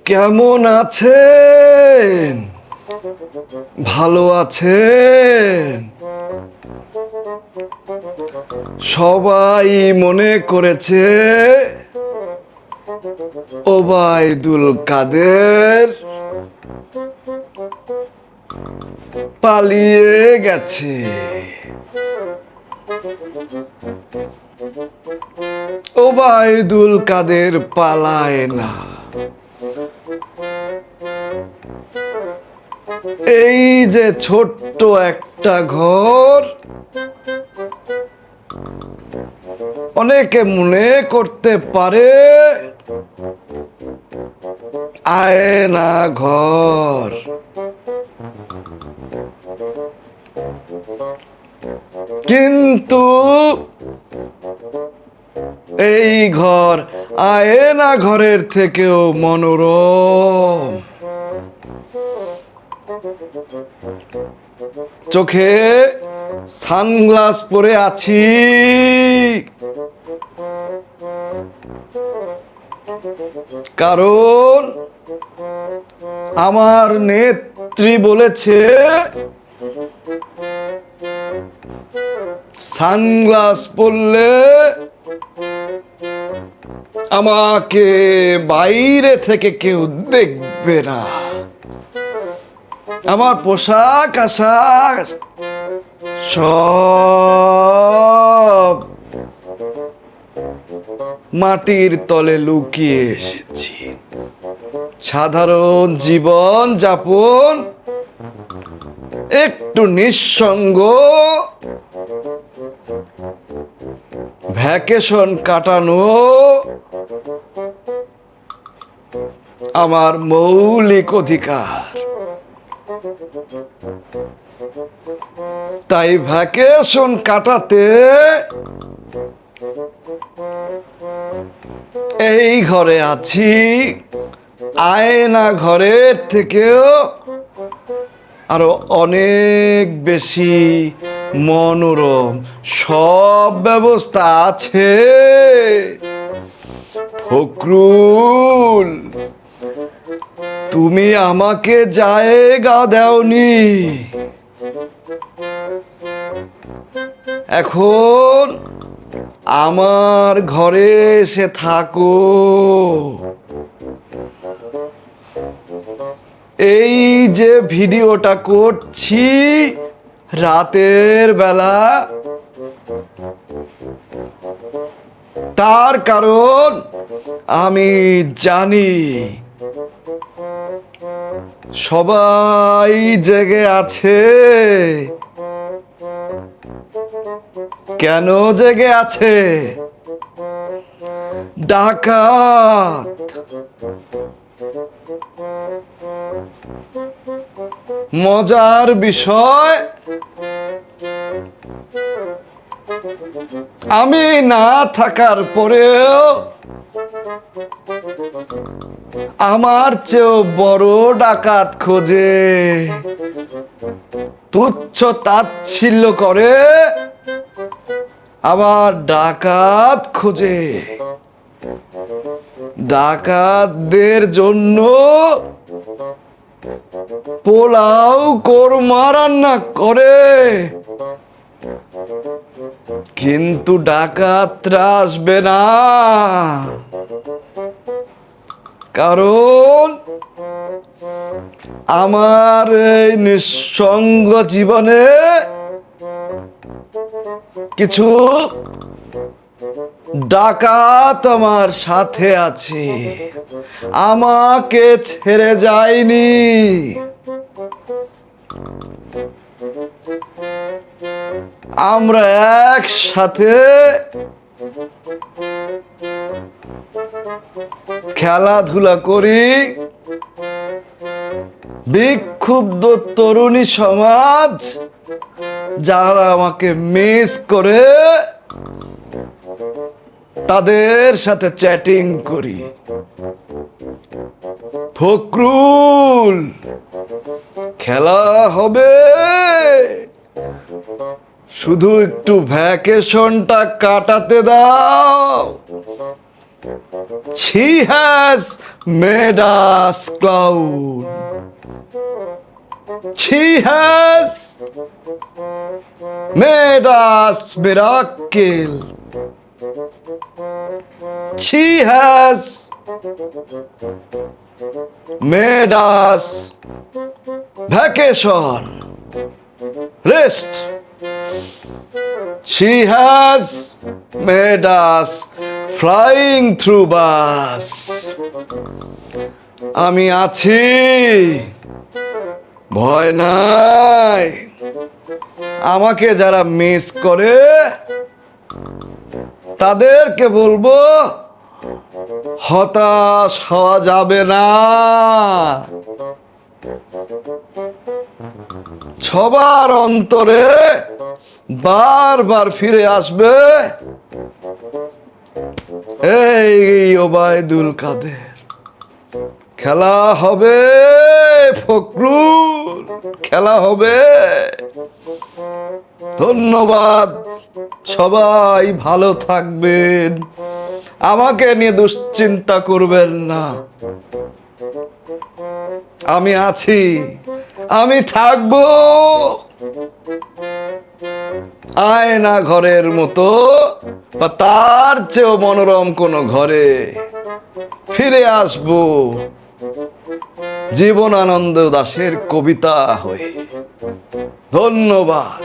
কেমন আছেন? ভালো আছেন? সবাই মনে করেছে ওবায়দুল কাদের পালিয়ে গেছে। ওবায়দুল কাদের পালায় না। এই যে ছোট্ট একটা ঘর, অনেকে মনে করতে পারে আয়না ঘর, কিন্তু এই ঘর আয়না ঘরের থেকেও মনোরম। চোখে সানগ্লাস পরে আছি, কারণ আমার নেত্রী বলেছে সানগ্লাস পরলে আমাকে বাইরে থেকে কেউ দেখবে না। আমার পোশাক আশাক সব মাটির তলে লুকিয়ে এসেছি। সাধারণ জীবন যাপন, একটু নিঃসঙ্গ, ভ্যাকেশন কাটানো আমার মৌলিক অধিকার। তাই ভ্যাকেশন কাটাতে এই ঘরে আছি। আয়না ঘরের থেকেও আরো অনেক বেশি মনোরম, সব ব্যবস্থা আছে। ফখরুল, তুমি আমাকে জায়গা দাওনি, এখন আমার ঘরে এসে থাকো। এই যে ভিডিওটা করছি রাতের বেলা, তার কারণ আমি জানি সবাই জেগে আছে। কেন জেগে আছে? ডাকাত মজার বিষয়, আমি না থাকার পরেও আমার চেয়েও বড় ডাকাত খোঁজে, তুচ্ছ তাচ্ছিল্য করে, আবার ডাকাত খোঁজে। ডাকাতদের জন্য পোলাও কোরমা রান্না করে, কিন্তু ডাকাতরা আসবে না, কারণ আমার এই নিঃসঙ্গ জীবনে কিছু ডাকাত আমার সাথে আছে, আমাকে ছেড়ে যায়নি। আমরা একসাথে খেলাধুলা করি। বিক্ষুব্ধ তরুণী সমাজ যারা আমাকে মিস করে, তাদের সাথে চ্যাটিং করি। ফখরুল, খেলা হবে, শুধু একটু ভ্যাকেশনটা কাটাতে দাও। She has made us clown. She has made us miracle. She has made us vacation, rest. She has made us flying through bus. আমি আছি, ভয় নাই। আমাকে যারা মিস করে তাদেরকে বলবো হতাশ হওয়া যাবে না। সবার অন্তরে বারবার ফিরে আসবে এই ওবায়দুল কাদের। খেলা হবে ফখরুল, খেলা হবে। ধন্যবাদ, সবাই ভালো থাকবেন। আমাকে নিয়ে দুশ্চিন্তা করবেন না, আমি আছি, আমি থাকবো। আয়না ঘরের মতো বা তার চেয়েও মনোরম কোনো ঘরে ফিরে আসবো জীবনানন্দ দাশের কবিতা হয়ে। ধন্যবাদ।